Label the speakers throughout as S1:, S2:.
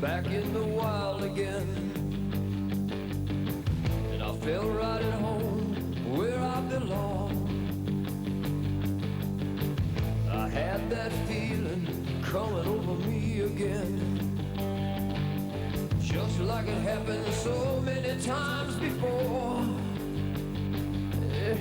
S1: back in the wild again. And I feel right at home where I belong. I had that feeling coming over me again, just like it happened so many times before. Yeah.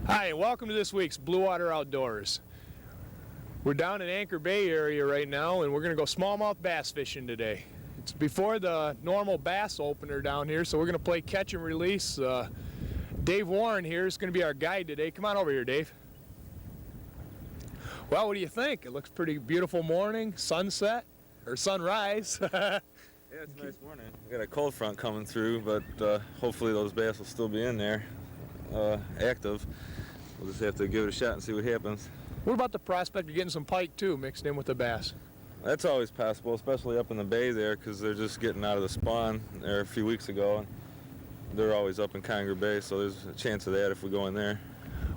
S2: Hi, and welcome to this week's Blue Water Outdoors. We're down in Anchor Bay area right now, and we're going to go smallmouth bass fishing today. It's before the normal bass opener down here, so we're going to play catch and release. Dave Warren here is going to be our guide today. Come on over here, Dave. Well, what do you think? It looks pretty beautiful morning, sunset, or sunrise.
S3: Yeah, it's a nice morning. We got a cold front coming through, but hopefully those bass will still be in there, active. We'll just have to give it a shot and see what happens.
S2: What about the prospect of getting some pike too mixed in with the bass?
S3: That's always possible, especially up in the bay there, because they're just getting out of the spawn there a few weeks ago, and they're always up in Conger Bay, so there's a chance of that if we go in there.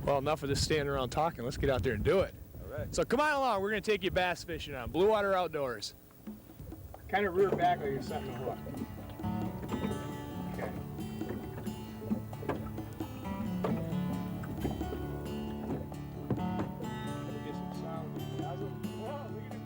S2: Well, enough of this standing around talking. Let's get out there and do it.
S3: All right.
S2: So come on along. We're going to take you bass fishing on Blue Water Outdoors. Kind of rear back like you're setting the hook. Okay. Get some sound. Whoa, look at that.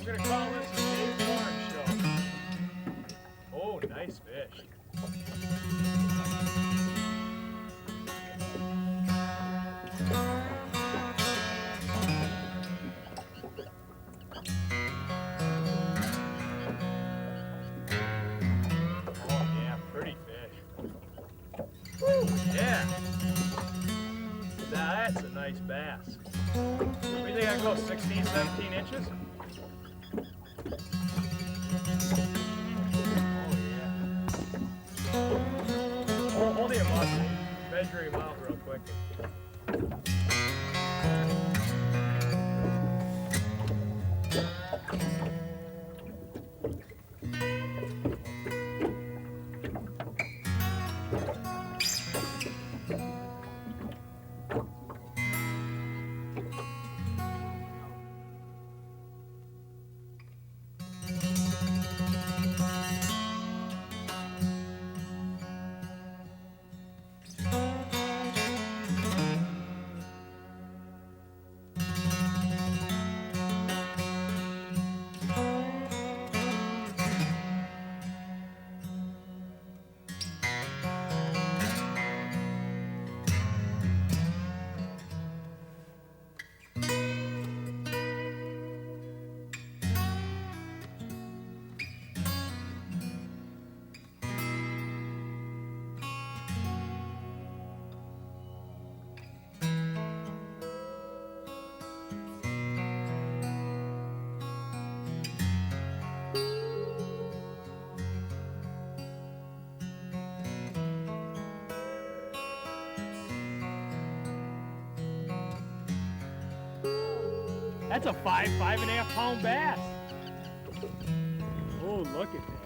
S2: We're going to call this the Dave Warren Show. Oh, nice fish. Oh, yeah, pretty fish. Woo, yeah. Now, that's a nice bass. What do you think I go, 16, 17 inches? Oh, yeah. Oh, Hold him up. Measure him out real quick. That's a 5.5 pound bass. Oh, look at that.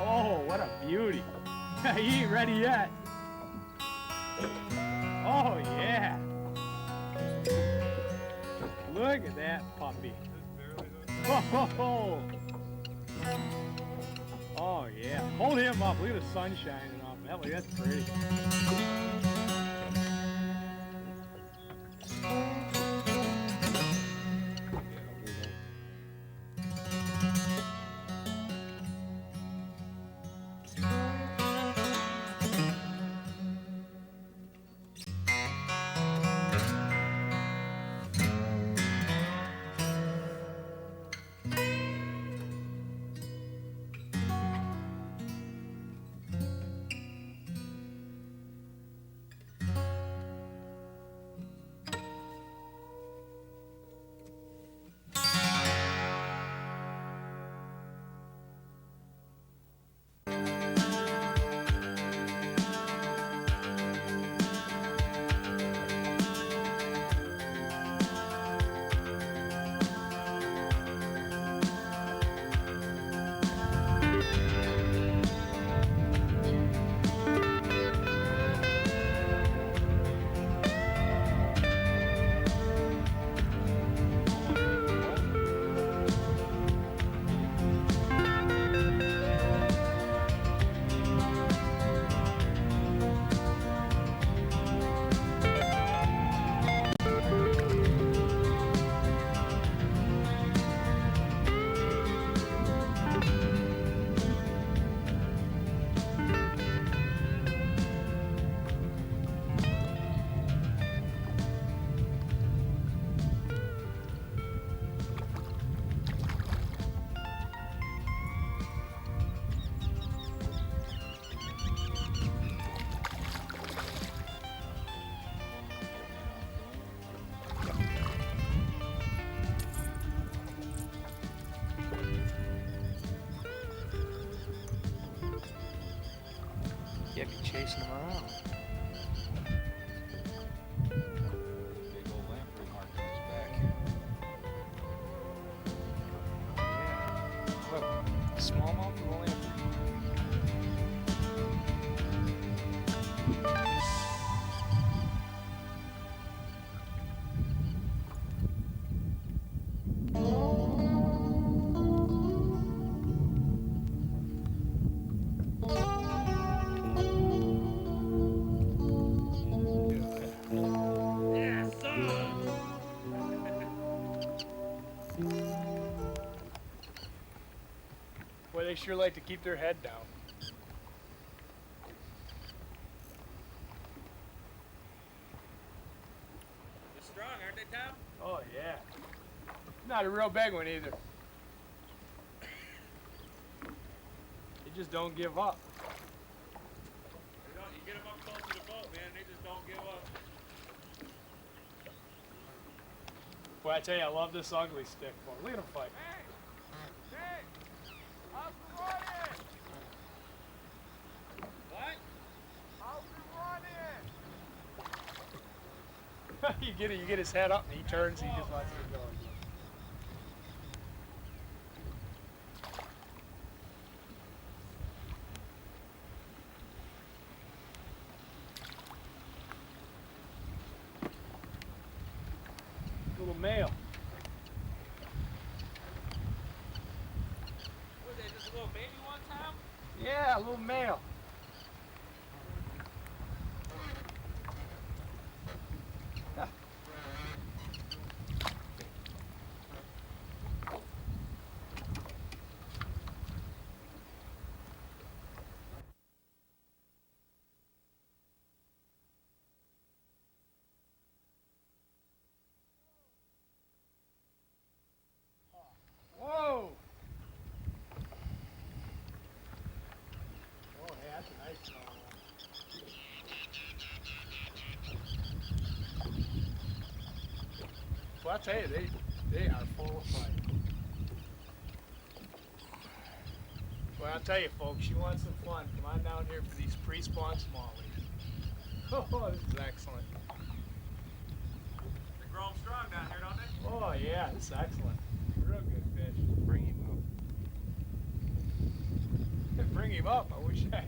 S2: Oh, what a beauty. He ain't ready yet. Oh, yeah. Look at that puppy. Oh, oh yeah. Hold him up. Look at the sun shining off. That's pretty. Yeah, be chasing them around.
S4: Big old lamprey mark on his back.
S2: Yeah. Look, smallmouth or lamprey? Boy, they sure like to keep their head down.
S4: They're strong, aren't they, Tom?
S2: Oh, yeah. Not a real big one either. They just don't give up.
S4: You get them up close to the boat, man, they just don't give up.
S2: Boy, I tell you, I love this ugly stick. Boy, look at him fight. you get his head up and he turns, he just lets it go. Little male.
S4: Was that just a little baby one time?
S2: Yeah, a little male. Whoa! Oh, yeah, that's a nice small one. Well, I'll tell you, they are full of fight. Well, I'll tell you, folks, you want some fun, come on down here for these pre-spawn smallies. Oh, this is excellent.
S4: They're growing strong down here, don't they?
S2: Oh, yeah, this is excellent. Real good fish.
S3: Bring him up.
S2: Bring him up, I wish I...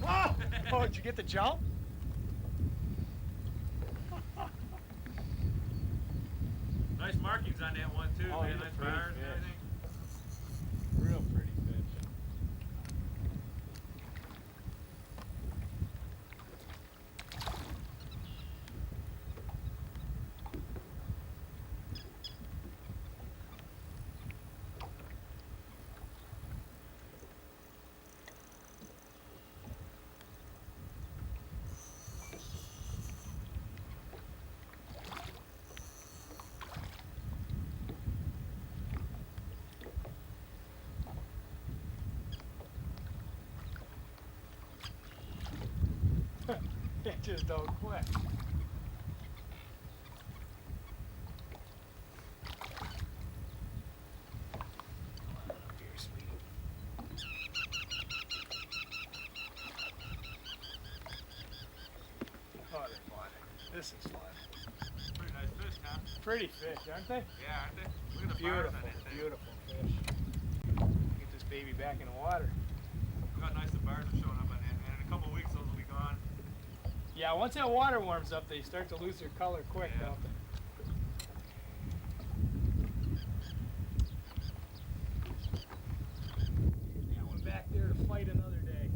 S2: Whoa! Oh, did you get the jump?
S4: Nice markings on that one too.
S2: Oh,
S4: Man.
S2: he's a
S4: Nice
S2: pretty
S4: bars and
S2: fish.
S4: everything.
S2: Real pretty fish. It just don't quit. Dear sweetie. Oh, they're fun. This is fun.
S4: Pretty nice fish, huh?
S2: Pretty fish, aren't they?
S4: Yeah, aren't they? Look at the bars
S2: Beautiful,
S4: on that thing.
S2: beautiful fish. Get this baby back in the water.
S4: Look how nice the bars are showing up on that, man. In a couple of weeks, those will be gone.
S2: Yeah, once that water warms up, they start to lose their color quick,
S4: Yeah.
S2: don't they? That one back there to fight another day.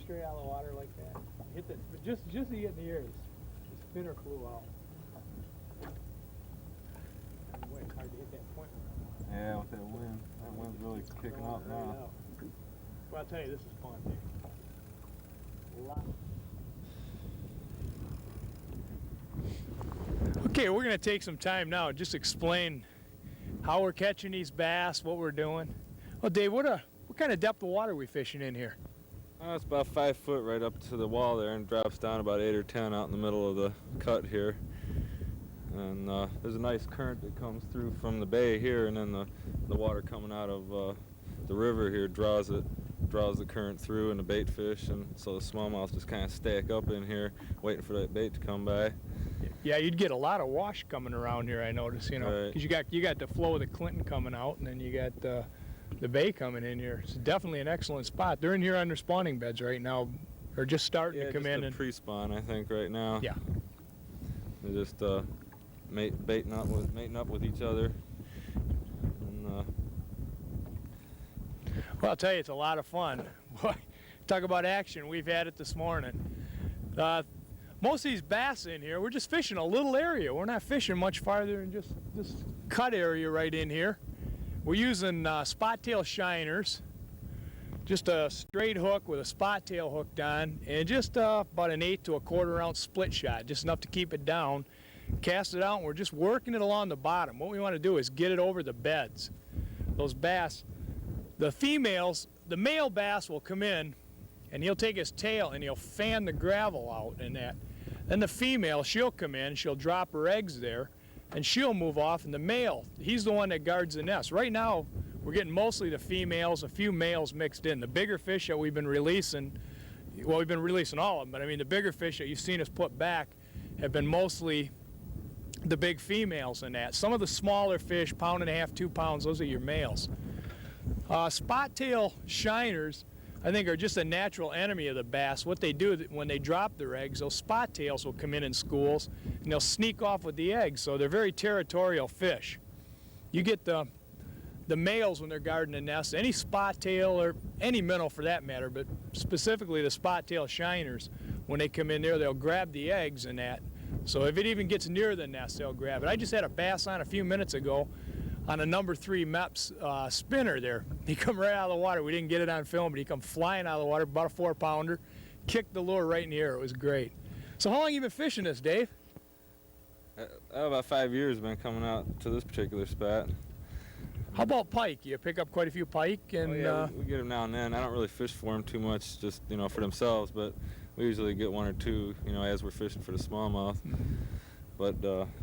S2: straight out of the water like that. Hit that, but just as you get in the air, the spinner flew out. Boy, it's hard to hit that point.
S3: Yeah, with that wind's really kicking up now.
S2: Well, I'll tell you, this is fun, dude. A lot. Okay, we're gonna take some time now and just explain how we're catching these bass, what we're doing. Well, Dave, what kind of depth of water are we fishing in here?
S3: It's about 5 foot right up to the wall there, and drops down about 8 or 10 out in the middle of the cut here. And there's a nice current that comes through from the bay here, and then the water coming out of the river here draws the current through, and the bait fish, and so the smallmouth just kind of stack up in here, waiting for that bait to come by.
S2: Yeah, you'd get a lot of wash coming around here, I notice, you know, because you got the flow of the Clinton coming out, and then you got the bay coming in here. It's definitely an excellent spot. They're in here on their spawning beds right now, or just starting to come in.
S3: Yeah, just pre-spawn, I think, right now.
S2: Yeah.
S3: They're just mating up with each other. And,
S2: well, I'll tell you, it's a lot of fun. Boy, talk about action. We've had it this morning. Most of these bass in here, we're just fishing a little area. We're not fishing much farther than just this cut area right in here. We're using spot tail shiners, just a straight hook with a spot tail hooked on, and just about an 1/8 to 1/4 ounce split shot, just enough to keep it down. Cast it out, and we're just working it along the bottom. What we want to do is get it over the beds. Those bass, the females, the male bass will come in, and he'll take his tail and he'll fan the gravel out and that. Then the female, she'll come in, she'll drop her eggs there, and she'll move off, and the male, he's the one that guards the nest. Right now, we're getting mostly the females, a few males mixed in. The bigger fish that we've been releasing, well, we've been releasing all of them, but I mean the bigger fish that you've seen us put back have been mostly the big females in that. Some of the smaller fish, 1.5 pounds, 2 pounds, those are your males. Spot tail shiners, I think, are just a natural enemy of the bass. What they do when they drop their eggs, those spot tails will come in schools and they'll sneak off with the eggs, so they're very territorial fish. You get the males when they're guarding the nest, any spot tail or any minnow for that matter, but specifically the spot tail shiners, when they come in there, they'll grab the eggs and that. So if it even gets near the nest, they'll grab it. I just had a bass on a few minutes ago on a number 3 MEPS spinner there. He come right out of the water. We didn't get it on film, but he come flying out of the water, about a 4-pounder, kicked the lure right in the air. It was great. So how long have you been fishing this, Dave?
S3: About 5 years been coming out to this particular spot.
S2: How about pike? You pick up quite a few pike, and
S3: we get them now and then. I don't really fish for them too much, just for themselves, but we usually get 1 or 2, as we're fishing for the smallmouth. But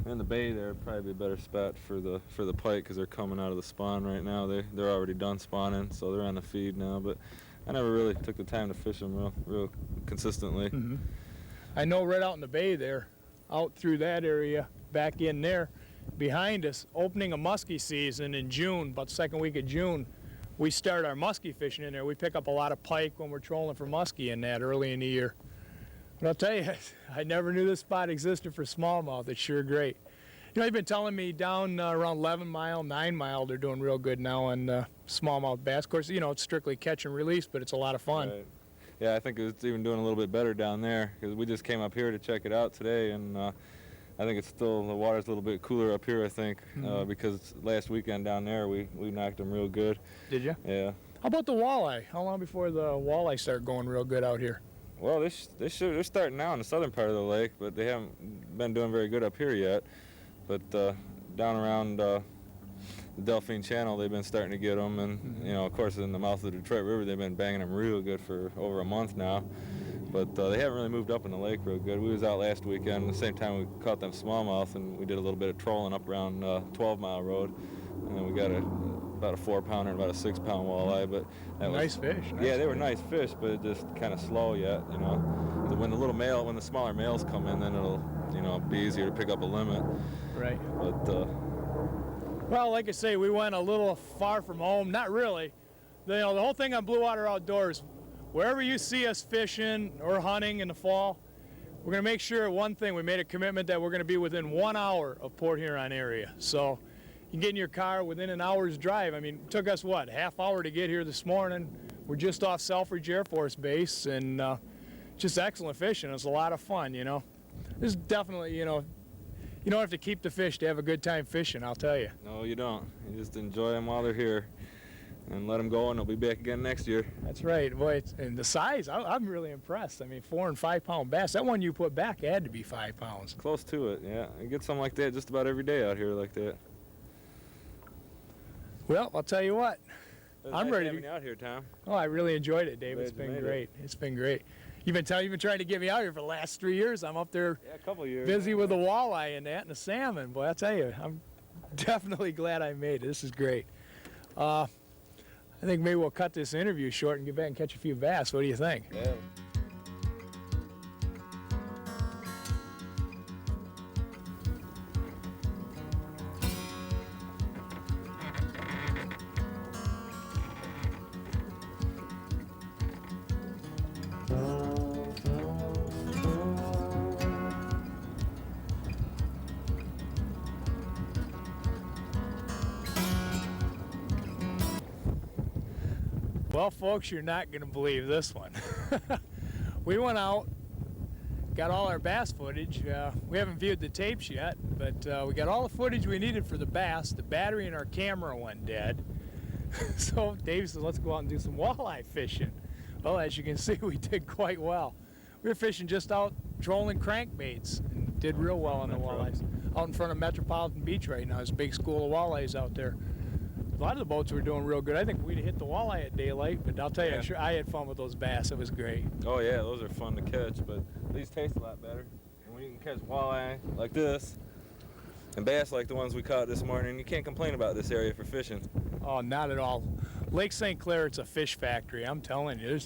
S3: in the bay there, would probably be a better spot for the pike, because they're coming out of the spawn right now. They're already done spawning, so they're on the feed now. But I never really took the time to fish them real consistently.
S2: Mm-hmm. I know right out in the bay there, out through that area, back in there, behind us, opening a muskie season in June, about the second week of June, we start our muskie fishing in there. We pick up a lot of pike when we're trolling for muskie in that early in the year. But I'll tell you, I never knew this spot existed for smallmouth. It's sure great. You've been telling me down around 11 Mile, 9 Mile, they're doing real good now on smallmouth bass. Of course, it's strictly catch and release, but it's a lot of fun.
S3: Right. Yeah, I think it's even doing a little bit better down there, because we just came up here to check it out today, and I think the water's a little bit cooler up here, I think, because last weekend down there we knocked them real good.
S2: Did you?
S3: Yeah.
S2: How about the walleye? How long before the walleye start going real good out here?
S3: Well, they're starting now in the southern part of the lake, but they haven't been doing very good up here yet. But down around the Delphine Channel, they've been starting to get them, and of course in the mouth of the Detroit River, they've been banging them real good for over a month now. But they haven't really moved up in the lake real good. We was out last weekend, the same time we caught them smallmouth, and we did a little bit of trolling up around 12 Mile Road, and then we got about a 4-pounder and about a 6-pound walleye. But that
S2: nice
S3: was,
S2: fish.
S3: Yeah, they were nice fish, but just kind of slow yet. When the smaller males come in, then it'll be easier to pick up a limit.
S2: Right.
S3: But
S2: well, like I say, we went a little far from home. Not really. The whole thing on Blue Water Outdoors, wherever you see us fishing or hunting in the fall, we're going to make sure one thing, we made a commitment that we're going to be within 1 hour of Port Huron area. So you can get in your car within an hour's drive. I mean, it took us, what, half hour to get here this morning. We're just off Selfridge Air Force Base, and just excellent fishing. It's a lot of fun, you know. This is definitely, you know, you don't have to keep the fish to have a good time fishing, I'll tell you.
S3: No, you don't. You just enjoy them while they're here and let them go, and they'll be back again next year.
S2: That's right. Boy, and the size, I'm really impressed. I mean, 4 and 5 pound bass. That one you put back had to be 5 pounds.
S3: Close to it, yeah. You get something like that just about every day out here like that.
S2: Well, I'll tell you what. I'm
S3: Nice
S2: ready
S3: having
S2: to-
S3: you out here, Tom.
S2: Oh, I really enjoyed it, Dave.
S3: Glad
S2: It's
S3: you
S2: been
S3: made it.
S2: great. It's been great. You've been trying to get me out here for the last 3 years. I'm up there
S3: Yeah, a couple years.
S2: busy with the walleye and that and the salmon. Boy, I tell you, I'm definitely glad I made it. This is great. I think maybe we'll cut this interview short and get back and catch a few bass. What do you think?
S3: Yeah.
S2: Well, folks, you're not going to believe this one. We went out, got all our bass footage. We haven't viewed the tapes yet, but we got all the footage we needed for the bass. The battery in our camera went dead. So Dave said, let's go out and do some walleye fishing. Well, as you can see, we did quite well. We were fishing just out trolling crankbaits and did real well on the walleyes. Out in front of Metropolitan Beach right now. There's a big school of walleyes out there. A lot of the boats were doing real good. I think we'd hit the walleye at daylight, but I'll tell you,
S3: Yeah.
S2: sure I had fun with those bass. It was great.
S3: Oh yeah, those are fun to catch, but these taste a lot better. And when you can catch walleye like this and bass like the ones we caught this morning, you can't complain about this area for fishing.
S2: Oh, not at all. Lake St. Clair, it's a fish factory. I'm telling you,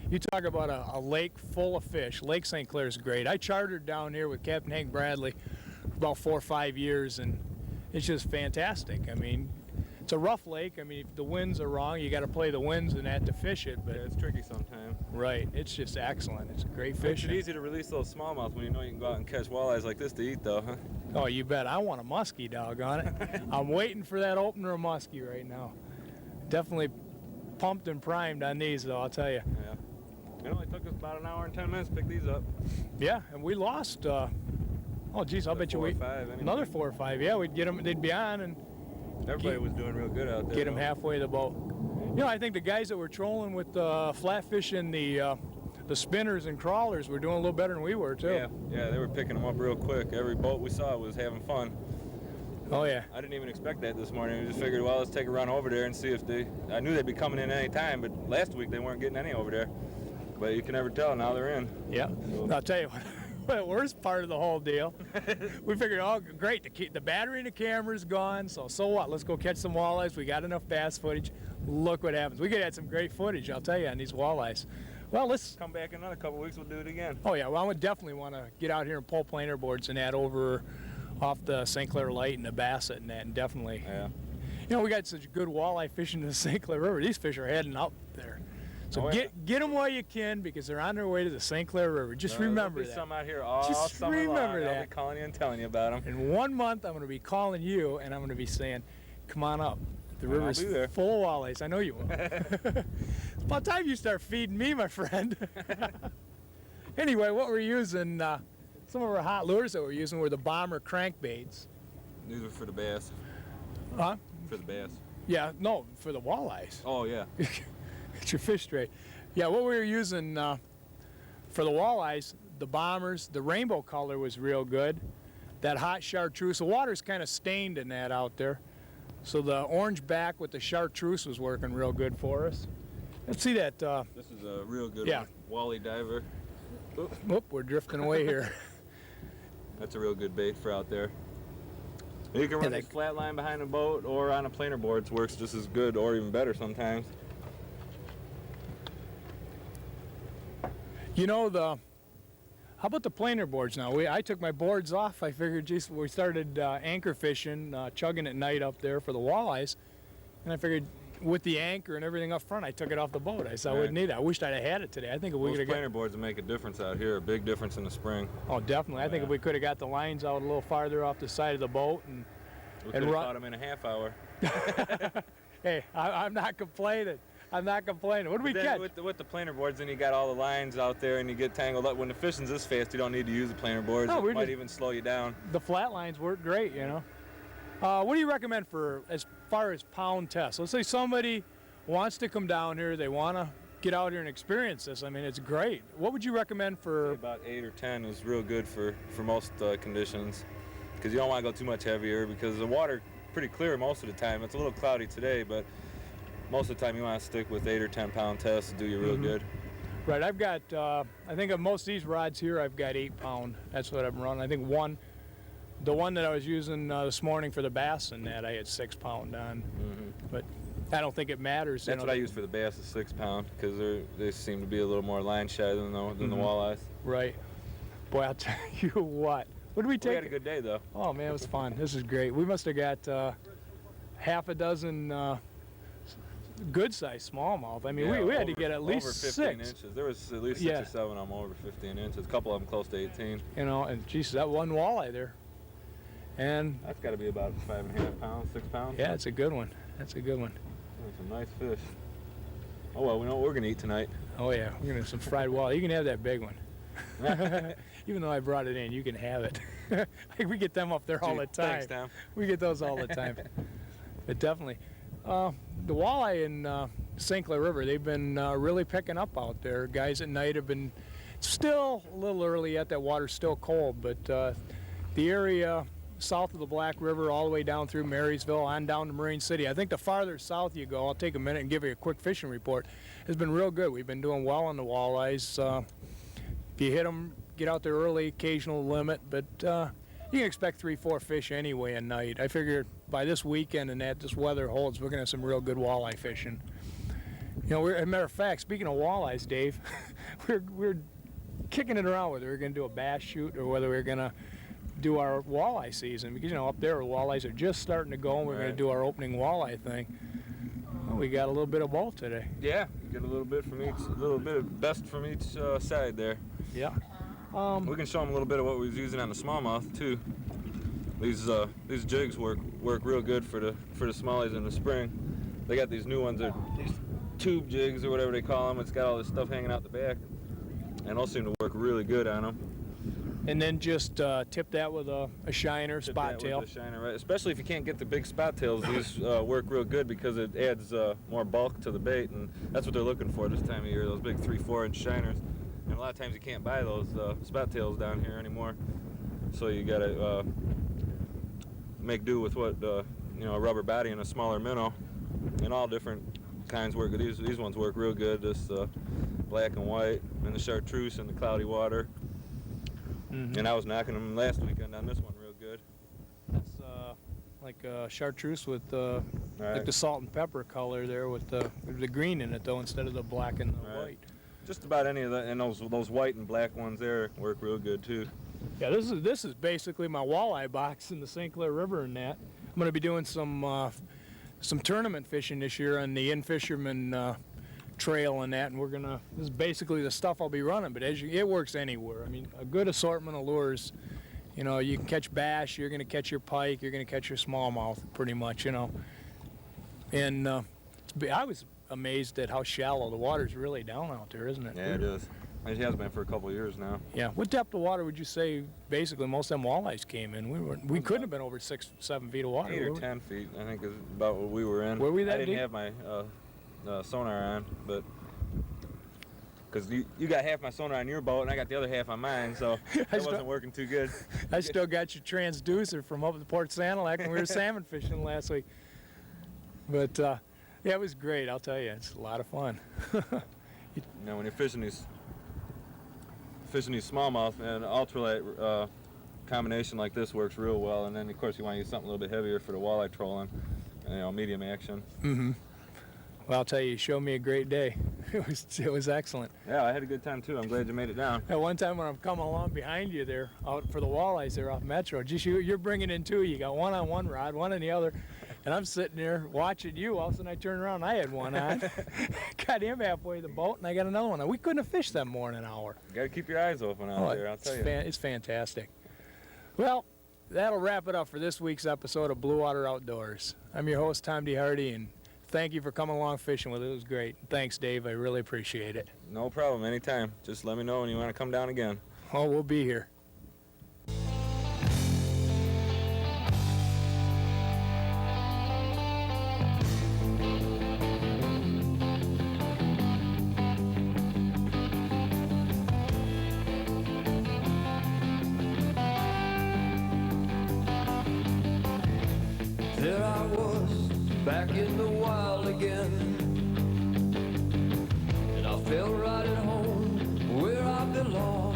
S2: you talk about a lake full of fish. Lake St. Clair is great. I chartered down here with Captain Hank Bradley for about 4 or 5 years, and it's just fantastic. I mean, it's a rough lake. I mean, if the winds are wrong, you got to play the winds and that to fish it. But
S3: Yeah, it's tricky sometimes.
S2: right, it's just excellent. It's great
S3: Makes
S2: fishing.
S3: it easy to release those smallmouth when you know you can go out and catch walleyes like this to eat, though, huh?
S2: Oh, you bet. I want a muskie, doggone it. I'm waiting for that opener of muskie right now. Definitely pumped and primed on these, though, I'll tell you.
S3: Yeah. It only took us about an hour and 10 minutes to pick these up.
S2: Yeah, and we lost, oh, geez, I'll bet you
S3: 4 or
S2: we,
S3: 5 anyway.
S2: another 4 or 5. Yeah, we'd get them, they'd be on and
S3: Everybody was doing real good out there.
S2: get them
S3: though.
S2: halfway the boat. You know, I think the guys that were trolling with flatfish and the spinners and crawlers were doing a little better than we were, too.
S3: Yeah, they were picking them up real quick. Every boat we saw was having fun.
S2: Oh, yeah.
S3: I didn't even expect that this morning. We just figured, well, let's take a run over there and see if I knew they'd be coming in any time, but last week they weren't getting any over there. But you can never tell, now they're in.
S2: Yeah. I'll tell you what. The worst part of the whole deal, we figured, oh, great, the battery in the camera's gone, so what? Let's go catch some walleyes. We got enough bass footage. Look what happens. We could have some great footage, I'll tell you, on these walleyes. Well, let's
S3: Come back in another couple weeks, we'll do it again.
S2: Oh yeah, well I would definitely want to get out here and pull planer boards and that over off the St. Clair Light and the Bassett and that, and definitely.
S3: Yeah.
S2: You know, we got such good walleye fishing in the St. Clair River. These fish are heading up there. So
S3: Oh, yeah.
S2: get them while you can because they're on their way to the St. Clair River. Just remember
S3: There'll be
S2: that.
S3: some out here all
S2: Just
S3: summer
S2: remember
S3: long. I'll
S2: that.
S3: be calling you and telling you about them.
S2: In 1 month, I'm going to be calling you and I'm going to be saying, come on up. The
S3: Well, I'll
S2: river's
S3: be there.
S2: full of walleyes. I know you will. It's about time you start feeding me, my friend. Anyway, what we're using, some of our hot lures that we're using were the Bomber crankbaits.
S3: These are for the bass.
S2: Huh?
S3: For the bass.
S2: Yeah, no, for the walleyes.
S3: Oh, yeah.
S2: Get your fish straight. Yeah, what we were using for the walleyes, the Bombers, the rainbow color was real good. That hot chartreuse, the water's kind of stained in that out there. So the orange back with the chartreuse was working real good for us. Let's see that.
S3: This is a real good
S2: Yeah.
S3: one. Wally diver.
S2: Whoop, we're drifting away here.
S3: That's a real good bait for out there. You can run
S2: Yeah,
S3: this flat line behind a boat or on a planer board. It works just as good or even better sometimes.
S2: You know, how about the planer boards now? I took my boards off. I figured, geez, we started anchor fishing, chugging at night up there for the walleyes. And I figured with the anchor and everything up front, I took it off the boat. I said I
S3: Right.
S2: wouldn't need it. I wished I'd have had it today. I think if we
S3: Those
S2: could have
S3: planer boards will make a difference out here, a big difference in the spring.
S2: Oh, definitely. I think if we could have got the lines out a little farther off the side of the boat and
S3: We could have caught them in a half hour.
S2: hey, I'm not complaining. I'm not complaining. What do we
S3: Then
S2: catch?
S3: with the planer boards, then you got all the lines out there, and you get tangled up. When the fishing's this fast, you don't need to use the planer boards.
S2: No,
S3: It
S2: we're
S3: might
S2: just-
S3: even slow you down.
S2: The flat lines work great, you know. What do you recommend for as far as pound tests? Let's say somebody wants to come down here, they want to get out here and experience this. I mean, it's great. What would you recommend for?
S3: About 8 or 10 is real good for most conditions, because you don't want to go too much heavier, because the water pretty clear most of the time. It's a little cloudy today, but most of the time you want to stick with 8 or 10 pound tests to do you real good.
S2: Right, I've got, I think of most of these rods here, I've got 8 pound. That's what I'm running. I think the one that I was using this morning for the bass and that, I had 6 pound on. But I don't think it matters.
S3: That's what I use for the bass, is 6 pound, because they seem to be a little more line shy than the walleyes.
S2: Right. Boy, I'll tell you what. What did we
S3: We
S2: take?
S3: had a good day though.
S2: Oh man, it was fun. This is great. We must have got half a dozen good sized smallmouth. I mean,
S3: Yeah,
S2: we had to
S3: over-
S2: get at least
S3: over 15
S2: 6.
S3: inches. There was at least 6
S2: Yeah.
S3: or 7 of them over 15 inches. A couple of them close to 18.
S2: You know, and geez, that one walleye there. And
S3: That's got to be about 5.5 pounds, 6 pounds.
S2: yeah, it's a good one. That's a good one.
S3: That's some nice fish. Oh well, we know what we're gonna eat tonight.
S2: Oh yeah, we're gonna have some fried walleye. You can have that big one. Even though I brought it in, you can have it. We get them up there all the time.
S3: Thanks, Tom.
S2: We get those all the time. But definitely. The walleye in St. Clair River, they've been really picking up out there. Guys at night have been still a little early yet. That water's still cold, but the area south of the Black River all the way down through Marysville on down to Marine City. I think the farther south you go, I'll take a minute and give you a quick fishing report, has been real good. We've been doing well on the walleyes. If you hit them, get out there early, occasional limit, but you can expect 3-4 fish anyway at night. I figure by this weekend and that this weather holds, we're going to have some real good walleye fishing. You know, as a matter of fact, speaking of walleyes, Dave, we're kicking it around whether we're going to do a bass shoot or whether we're going to do our walleye season, because, you know, up there the walleyes are just starting to go and we're going to do our opening walleye thing. Well, we got a little bit of both today.
S3: Yeah, you get a little bit from each, a little bit of best from each side there.
S2: Yeah.
S3: We can show them a little bit of what we was using on the smallmouth too. These jigs work real good for the smallies in the spring. They got these new ones, these tube jigs or whatever they call them. It's got all this stuff hanging out the back, and those seem to work really good on them.
S2: And then just tip that with a shiner,
S3: Tip
S2: spot
S3: that
S2: tail.
S3: with the shiner, right? Especially if you can't get the big spot tails, these work real good because it adds more bulk to the bait, and that's what they're looking for this time of year, those big 3-4 inch shiners. And a lot of times you can't buy those spot tails down here anymore, so you gotta make do with what you know, a rubber body and a smaller minnow, and all different kinds work. These ones work real good. This black and white, and the chartreuse and the cloudy water. And I was knocking them last weekend on this one real good.
S2: That's like chartreuse with like
S3: Right.
S2: the salt and pepper color there with the green in it though, instead of the black and the
S3: Right.
S2: white.
S3: Just about any of that, and those white and black ones there work real good too.
S2: Yeah, this is basically my walleye box in the St. Clair River and that. I'm going to be doing some tournament fishing this year on the In Fisherman trail and that, and this is basically the stuff I'll be running, but it works anywhere. I mean, a good assortment of lures. You know, you can catch bass, you're going to catch your pike, you're going to catch your smallmouth pretty much, you know. And I was amazed at how shallow the water's really down out there, isn't it?
S3: Yeah, it is. It has been for a couple of years now.
S2: Yeah. What depth of water would you say basically most of them walleyes came in? We couldn't have been over 6-7 feet of water.
S3: 8 or
S2: were we?
S3: 10 feet, I think, is about what we were in.
S2: Were we that
S3: I didn't
S2: deep?
S3: have my sonar on, but because you got half my sonar on your boat and I got the other half on mine, so it wasn't working too good.
S2: I still got your transducer from up at Port Sanilac when we were salmon fishing last week. But yeah, it was great. I'll tell you, it's a lot of fun.
S3: You know, when you're fishing these smallmouth, and ultralight combination like this works real well. And then of course you want to use something a little bit heavier for the walleye trolling, you know, medium action.
S2: Mm-hmm. Well, I'll tell you, you showed me a great day. It was excellent.
S3: Yeah, I had a good time too. I'm glad you made it down.
S2: At one time when I'm coming along behind you there, out for the walleyes there off Metro, geez, you're bringing in two. You got one on one rod, one on the other, and I'm sitting there watching you. All of a sudden I turn around and I had one on. Got him halfway to the boat, and I got another one on. We couldn't have fished that more than an hour.
S3: You got to keep your eyes open out there, I'll tell you.
S2: It's fantastic. Well, that'll wrap it up for this week's episode of Blue Water Outdoors. I'm your host, Tom D. Hardy, and thank you for coming along fishing with it. It was great. Thanks, Dave. I really appreciate it.
S3: No problem, anytime. Just let me know when you want to come down again.
S2: Oh, we'll be here.
S1: There I was, back in the wild again, and I felt right at home where I belong.